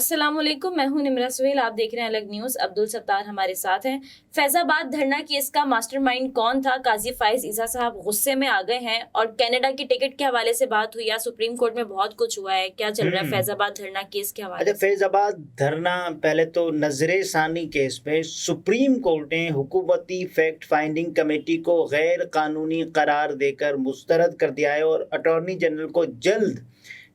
السلام علیکم، میں ہوں نمرہ سہیل، آپ دیکھ رہے ہیں الگ نیوز۔ عبدالستار ہمارے ساتھ ہیں۔ فیض آباد دھرنا کیس کا ماسٹر مائنڈ کون تھا؟ قاضی فائز عیسیٰ صاحب غصے میں آ گئے ہیں، اور کینیڈا کی ٹکٹ کے حوالے سے بات ہوئی ہے، سپریم کورٹ میں بہت کچھ ہوا ہے، کیا چل رہا ہے فیض آباد دھرنا کیس کے حوالے سے؟ فیض آباد دھرنا، پہلے تو نظر ثانی کیس میں سپریم کورٹ نے حکومتی فیکٹ فائنڈنگ کمیٹی کو غیر قانونی قرار دے کر مسترد کر دیا ہے، اور اٹارنی جنرل کو جلد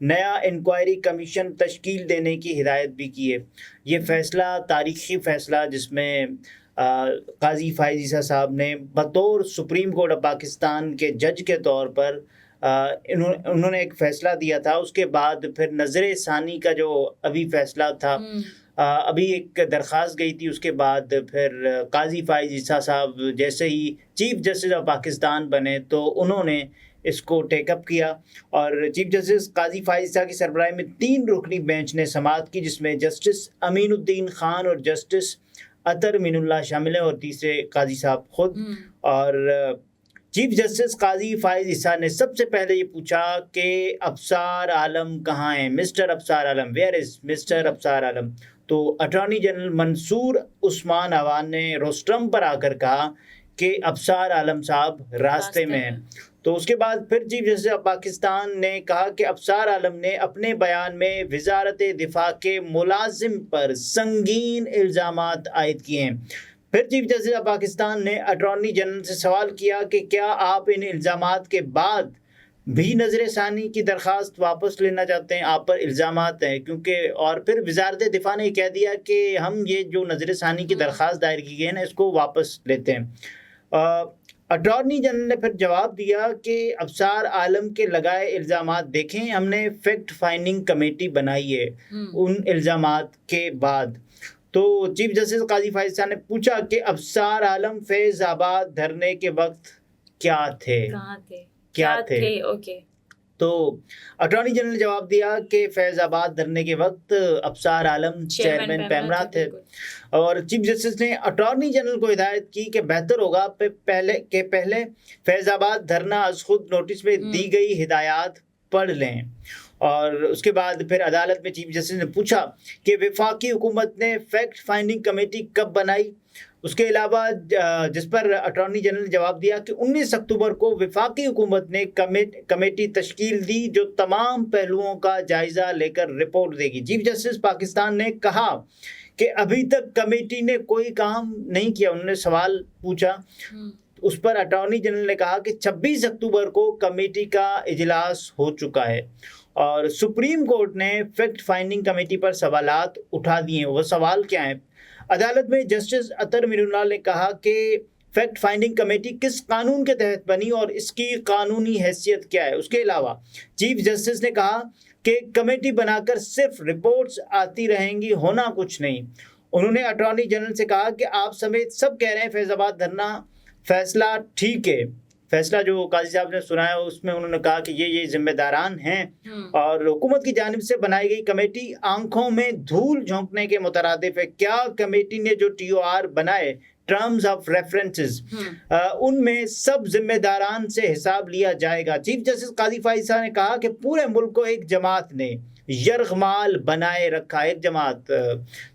نیا انکوائری کمیشن تشکیل دینے کی ہدایت بھی کی ہے۔ یہ فیصلہ تاریخی فیصلہ، جس میں قاضی فائز عیسیٰ صاحب نے بطور سپریم کورٹ آف پاکستان کے جج کے طور پر انہوں نے ایک فیصلہ دیا تھا۔ اس کے بعد پھر نظر ثانی کا جو ابھی فیصلہ تھا، ابھی ایک درخواست گئی تھی، اس کے بعد پھر قاضی فائز عیسیٰ صاحب جیسے ہی چیف جسٹس آف پاکستان بنے تو انہوں نے اس کو ٹیک اپ کیا، اور چیف جسٹس قاضی فائز عیسیٰ کی سربراہی میں 3 رکنی بینچ نے سماعت کی، جس میں جسٹس امین الدین خان اور جسٹس اطہر مین اللہ شامل ہیں، اور تیسرے قاضی صاحب خود۔ اور چیف جسٹس قاضی فائز عیسیٰ نے سب سے پہلے یہ پوچھا کہ ابصار عالم کہاں ہیں، mister Absar Alam, where is mister Absar Alam? تو اٹارنی جنرل منصور عثمان عوان نے روسٹرم پر آ کر کہا کہ ابصار عالم صاحب راستے میں ہیں۔ تو اس کے بعد پھر چیف جسٹس آف پاکستان نے کہا کہ ابصار عالم نے اپنے بیان میں وزارت دفاع کے ملازم پر سنگین الزامات عائد کیے ہیں۔ پھر چیف جسٹس آف پاکستان نے اٹارنی جنرل سے سوال کیا کہ کیا آپ ان الزامات کے بعد بھی نظر ثانی کی درخواست واپس لینا چاہتے ہیں؟ آپ پر الزامات ہیں کیونکہ، اور پھر وزارت دفاع نے کہہ دیا کہ ہم یہ جو نظر ثانی کی درخواست دائر کی گئی ہے نا، اس کو واپس لیتے ہیں۔ اٹارنی جنرل نے پھر جواب دیا کہ ابصار عالم کے لگائے الزامات دیکھیں، ہم نے فیکٹ فائنڈنگ کمیٹی بنائی ہے ان الزامات کے بعد۔ تو چیف جسٹس قاضی فائز عیسیٰ نے پوچھا کہ ابصار عالم فیض آباد دھرنے کے وقت کیا تھے؟ کیا تھے؟ اوکے۔ تو اٹارنی جنرل نے جواب دیا کہ فیض آباد دھرنے کے وقت ابصار عالم چیئرمین پیمرا تھے، اور چیف جسٹس نے اٹارنی جنرل کو ہدایت کی کہ بہتر ہوگا پہلے فیض آباد دھرنا از خود نوٹس میں دی گئی ہدایات پڑھ لیں۔ اور اس کے بعد پھر عدالت میں چیف جسٹس نے پوچھا کہ وفاقی حکومت نے فیکٹ فائنڈنگ کمیٹی کب بنائی؟ اس کے علاوہ جس پر اٹارنی جنرل نے جواب دیا کہ 19 اکتوبر کو وفاقی حکومت نے کمیٹی تشکیل دی جو تمام پہلوؤں کا جائزہ لے کر رپورٹ دے گی۔ چیف جسٹس پاکستان نے کہا کہ ابھی تک کمیٹی نے کوئی کام نہیں کیا۔ انہوں نے سوال پوچھا، اس پر اٹارنی جنرل نے کہا کہ 26 اکتوبر کو کمیٹی کا اجلاس ہو چکا ہے، اور سپریم کورٹ نے فیکٹ فائنڈنگ کمیٹی پر سوالات اٹھا دیے ہیں۔ وہ سوال کیا ہیں؟ عدالت میں جسٹس اطہر مین اللہ نے کہا کہ فیکٹ فائنڈنگ کمیٹی کس قانون کے تحت بنی اور اس کی قانونی حیثیت کیا ہے؟ اس کے علاوہ چیف جسٹس نے کہا کہ کمیٹی بنا کر صرف رپورٹس آتی رہیں گی، ہونا کچھ نہیں۔ انہوں نے اٹارنی جنرل سے کہا کہ آپ سمیت سب کہہ رہے ہیں فیض آباد دھرنا فیصلہ ٹھیک ہے۔ فیصلہ جو قاضی صاحب نے سنایا اس میں انہوں نے کہا کہ یہ ذمہ داران ہیں، اور حکومت کی جانب سے بنائی گئی کمیٹی آنکھوں میں دھول جھونکنے کے مترادف ہے۔ کیا کمیٹی نے جو ٹی او آر بنائے، ٹرمز آف ریفرنسز، ان میں سب ذمہ داران سے حساب لیا جائے گا۔ چیف جسٹس قاضی فائز عیسیٰ نے کہا کہ پورے ملک کو ایک جماعت نے یرغمال بنائے رکھا، ایک جماعت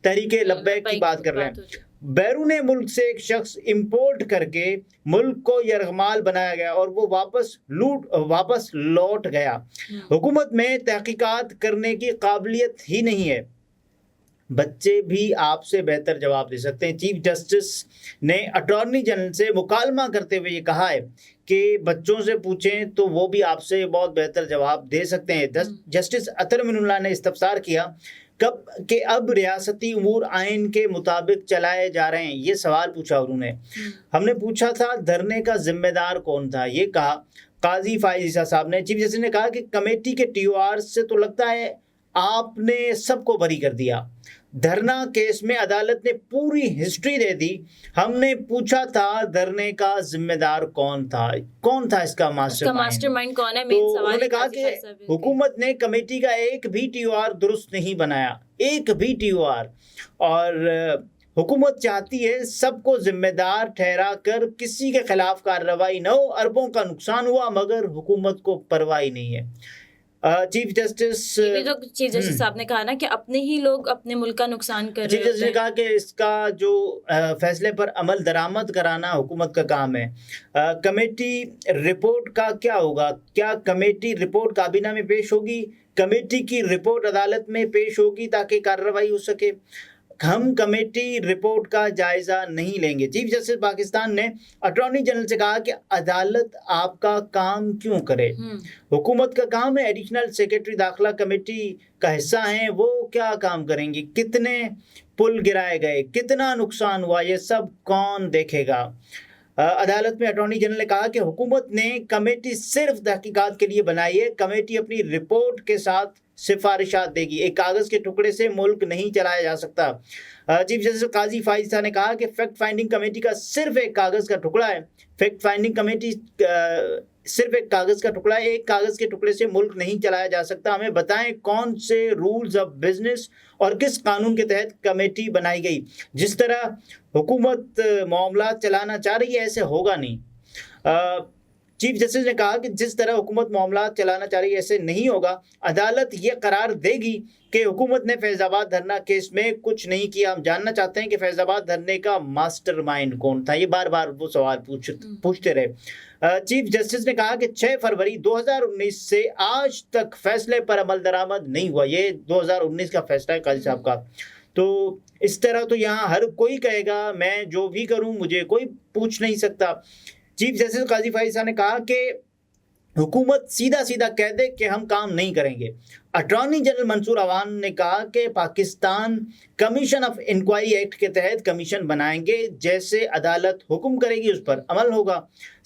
تحریک لبیک کی بات کر رہے ہیں، بیرون ملک سے ایک شخص امپورٹ کر کے ملک کو یرغمال بنایا گیا، اور وہ واپس لوٹ گیا۔ حکومت میں تحقیقات کرنے کی قابلیت ہی نہیں ہے۔ بچے بھی آپ سے بہتر جواب دے سکتے ہیں۔ چیف جسٹس نے اٹارنی جنرل سے مکالمہ کرتے ہوئے یہ کہا ہے کہ بچوں سے پوچھیں تو وہ بھی آپ سے بہت بہتر جواب دے سکتے ہیں۔ جسٹس اطہر مین اللہ نے استفسار کیا کہ اب ریاستی امور آئین کے مطابق چلائے جا رہے ہیں، یہ سوال پوچھا انہوں نے۔ ہم نے پوچھا تھا دھرنے کا ذمہ دار کون تھا، یہ کہا قاضی فائز عیسیٰ صاحب نے۔ چیف جسٹس نے کہا کہ کمیٹی کے ٹی او آر سے تو لگتا ہے آپ نے سب کو بری کر دیا۔ دھرنا کیس میں عدالت نے پوری ہسٹری دے دی۔ ہم نے پوچھا تھا دھرنے کا ذمہ دار کون تھا اس کا ماسٹر مائنڈ کون ہے؟ تو انہوں نے کہا کہ حکومت نے کمیٹی کا ایک بھی ٹی او آر درست نہیں بنایا، ایک بھی ٹی او آر، اور حکومت چاہتی ہے سب کو ذمہ دار ٹھہرا کر کسی کے خلاف کارروائی نہ ہو۔ اربوں کا نقصان ہوا مگر حکومت کو پرواہ نہیں ہے۔ چیف جسٹس جو چیف جسٹس صاحب نے کہا نا کہ اپنے ہی لوگ اپنے ملک کا نقصان کر رہے چیف جسٹس نے کہا کہ اس کا جو فیصلے پر عمل درآمد کرانا حکومت کا کام ہے. کمیٹی رپورٹ کا کیا ہوگا؟ کیا کمیٹی رپورٹ کابینہ میں پیش ہوگی؟ کمیٹی کی رپورٹ عدالت میں پیش ہوگی تاکہ کارروائی ہو سکے. ہم کمیٹی رپورٹ کا جائزہ نہیں لیں گے. چیف جسٹس پاکستان نے اٹارنی جنرل سے کہا کہ عدالت آپ کا کام کیوں کرے؟ حکومت کا کام ہے. ایڈیشنل سیکرٹری داخلہ کمیٹی کا حصہ ہیں, وہ کیا کام کریں گے؟ کتنے پل گرائے گئے, کتنا نقصان ہوا, یہ سب کون دیکھے گا؟ عدالت میں اٹارنی جنرل نے کہا کہ حکومت نے کمیٹی صرف تحقیقات کے لیے بنائی ہے. کمیٹی اپنی رپورٹ کے ساتھ سفارشات دے گی. ایک کاغذ کے ٹکڑے سے ملک نہیں چلایا جا سکتا. چیف جسٹس قاضی فائز صاحب نے کہا کہ فیکٹ فائنڈنگ کمیٹی کا صرف ایک کاغذ کا ٹکڑا ہے. فیکٹ فائنڈنگ کمیٹی صرف ایک کاغذ کا ٹکڑا ہے. ایک کاغذ کے ٹکڑے سے ملک نہیں چلایا جا سکتا. ہمیں بتائیں کون سے رولز آف بزنس اور کس قانون کے تحت کمیٹی بنائی گئی. جس طرح حکومت معاملات چلانا چاہ رہی ہے ایسے ہوگا نہیں. چیف جسٹس نے کہا کہ جس طرح حکومت معاملات چلانا چاہ رہی ہے ایسے نہیں ہوگا. عدالت یہ قرار دے گی کہ حکومت نے فیض آباد دھرنا کیس میں کچھ نہیں کیا. ہم جاننا چاہتے ہیں کہ فیض آباد دھرنے کا ماسٹر مائنڈ کون تھا. یہ بار بار وہ سوال پوچھتے رہے. چیف جسٹس نے کہا کہ 6 فروری 2019 سے آج تک فیصلے پر عمل درآمد نہیں ہوا. یہ 2019 کا فیصلہ ہے قاضی صاحب کا. تو اس طرح تو یہاں ہر کوئی کہے گا میں جو بھی کروں مجھے کوئی پوچھ نہیں سکتا. چیف جسٹس قاضی فائز صاحب نے کہا کہ حکومت سیدھا سیدھا کہہ دے کہ ہم کام نہیں کریں گے. اٹارنی جنرل منصور عوان نے کہا کہ Pakistan commission of inquiry act کے تحت کمیشن بنائیں گے. جیسے عدالت حکم کرے گی اس پر عمل ہوگا.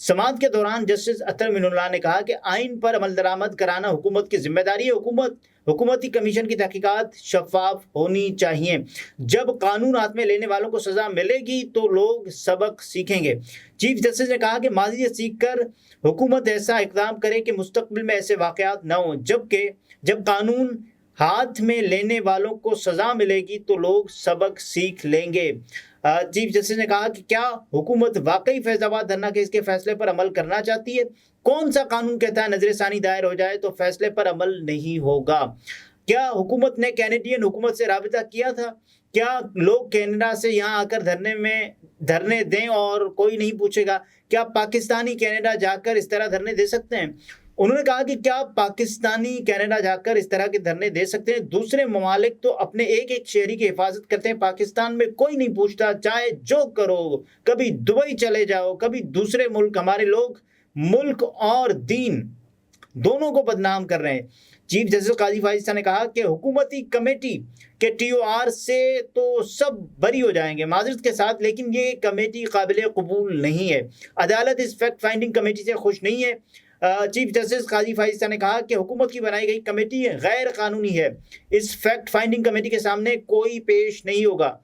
سماعت کے دوران جسٹس اطہر امین اللہ نے کہا کہ آئین پر عمل درآمد کرانا حکومت کی ذمہ داری ہے. حکومتی کمیشن کی تحقیقات شفاف ہونی چاہیے. جب قانون ہاتھ میں لینے والوں کو سزا ملے گی تو لوگ سبق سیکھیں گے. چیف جسٹس نے کہا کہ ماضی سے سیکھ کر حکومت ایسا اقدام کرے کہ مستقبل میں ایسے واقعات نہ ہوں. جب قانون ہاتھ میں لینے والوں کو سزا ملے گی تو لوگ سبق سیکھ لیں گے. چیف جسٹس نے کہا کہ کیا حکومت واقعی فیض آباد دھرنا کیس کے فیصلے پر عمل کرنا چاہتی ہے؟ کون سا قانون کہتا ہے نظر ثانی دائر ہو جائے تو فیصلے پر عمل نہیں ہوگا؟ کیا حکومت نے کینیڈین حکومت سے رابطہ کیا تھا؟ کیا لوگ کینیڈا سے یہاں آ کر دھرنے دیں اور کوئی نہیں پوچھے گا؟ کیا پاکستانی کینیڈا جا کر اس طرح دھرنے دے سکتے ہیں؟ انہوں نے کہا کہ کیا پاکستانی کینیڈا جا کر اس طرح کے دھرنے دے سکتے ہیں؟ دوسرے ممالک تو اپنے ایک ایک شہری کی حفاظت کرتے ہیں. پاکستان میں کوئی نہیں پوچھتا. چاہے جو کرو, کبھی دبئی چلے جاؤ, کبھی دوسرے ملک. ہمارے لوگ ملک اور دین دونوں کو بدنام کر رہے ہیں. چیف جسٹس قاضی فائز صاحب نے کہا کہ حکومتی کمیٹی کے TOR سے تو سب بری ہو جائیں گے معذرت کے ساتھ, لیکن یہ کمیٹی قابل قبول نہیں ہے. عدالت اس فیکٹ فائنڈنگ کمیٹی سے خوش نہیں ہے. چیف جسٹس قاضی فائز صاحب نے کہا کہ حکومت کی بنائی گئی کمیٹی غیر قانونی ہے. اس فیکٹ فائنڈنگ کمیٹی کے سامنے کوئی پیش نہیں ہوگا.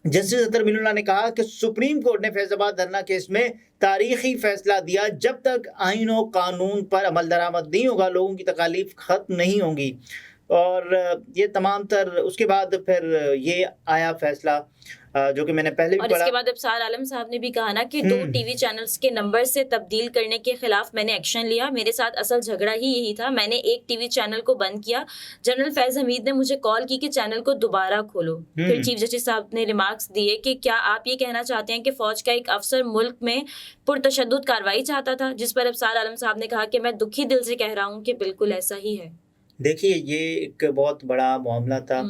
جسٹس اطہر امین اللہ نے کہا کہ سپریم کورٹ نے فیض آباد دھرنا کیس میں تاریخی فیصلہ دیا. جب تک آئین و قانون پر عمل درآمد نہیں ہوگا لوگوں کی تکالیف ختم نہیں ہوں گی. اور یہ تمام تر اس کے بعد پھر یہ آیا فیصلہ جو کہ میں نے پہلے بھی اور پڑھا. اس کے بعد ابصار عالم صاحب نے بھی کہا نا کہ 2 ٹی وی چینلز کے نمبر سے تبدیل کرنے کے خلاف میں نے ایکشن لیا. میرے ساتھ اصل جھگڑا ہی یہی تھا. میں نے ایک ٹی وی چینل کو بند کیا. جنرل فیض حمید نے مجھے کال کی کہ چینل کو دوبارہ کھولو. پھر چیف جسٹس صاحب نے ریمارکس دیے کہ کیا آپ یہ کہنا چاہتے ہیں کہ فوج کا ایک افسر ملک میں پرتشدد کارروائی چاہتا تھا؟ جس پر ابصار عالم صاحب نے کہا کہ میں دکھی دل سے کہہ رہا ہوں کہ بالکل ایسا ہی ہے. دیکھیے یہ ایک بہت بڑا معاملہ تھا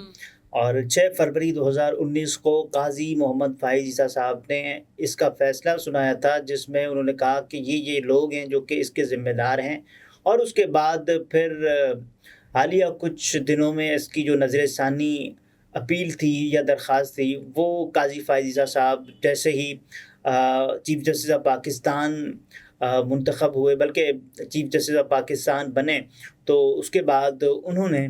اور 6 فروری 2019 کو قاضی محمد فائز عیسیٰ صاحب نے اس کا فیصلہ سنایا تھا, جس میں انہوں نے کہا کہ یہ لوگ ہیں جو کہ اس کے ذمہ دار ہیں. اور اس کے بعد پھر حالیہ کچھ دنوں میں اس کی جو نظر ثانی اپیل تھی یا درخواست تھی وہ قاضی فائز عیسیٰ صاحب جیسے ہی چیف جسٹس آف پاکستان منتخب ہوئے, بلکہ چیف جسٹس آف پاکستان بنے, تو اس کے بعد انہوں نے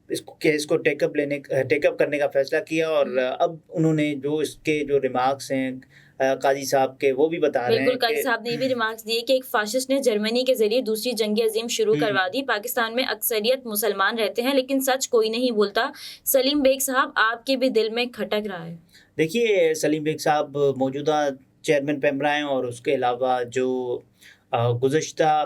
اس کیس کو ٹیک اپ کرنے کا فیصلہ کیا. اور اب انہوں نے جو اس کے جو ریمارکس ہیں قاضی صاحب کے وہ بھی بتا رہے ہیں. بالکل, قاضی صاحب نے یہ بھی ریمارکس دیے کہ ایک فاشسٹ نے جرمنی کے ذریعے دوسری جنگ عظیم شروع کروا دی. پاکستان میں اکثریت مسلمان رہتے ہیں لیکن سچ کوئی نہیں بولتا. سلیم بیگ صاحب آپ کے بھی دل میں کھٹک رہا ہے. دیکھیے سلیم بیگ صاحب موجودہ چیئرمین پیمرا ہیں اور اس کے علاوہ جو گزشتہ